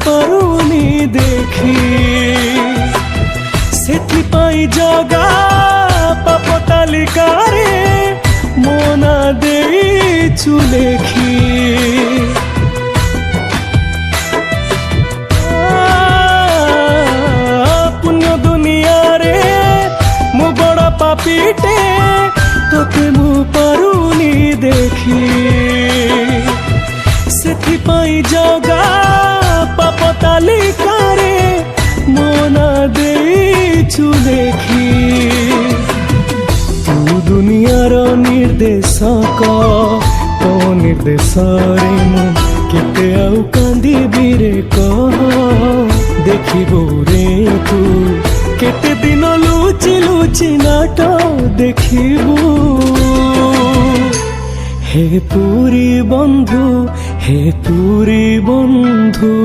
ପାରୁନି ଦେଖି ସେଥିପାଇଁ ଜଗା ପାପ ତାଲିକାରେ ମୋ ନାଁ ଦେଇଛୁ ଲେଖି ପୁଣ୍ୟ ଦୁନିଆରେ ମୁଁ ବଡ଼ ପାପୀଟେ ତୋତେ ମୁଁ ପାରୁନି ଦେଖି ସେଥିପାଇଁ ଜଗା ପାପ ତାଲିକାରେ ମୋ ନାଁ ଦେଇଛୁ ଲେଖି ତୁ ଦୁନିଆର ନିର୍ଦ୍ଦେଶକ ତୋ ନିର୍ଦ୍ଦେଶରେ ମୁଁ କେତେ ଆଉ କାନ୍ଦିବି ରେ କହ ଦେଖିବୁ ରେ ତୁ କେତେ ଦିନ ଲୁଚି ଲୁଚି ନାଟ ଦେଖିବୁ हे पुरी बंधु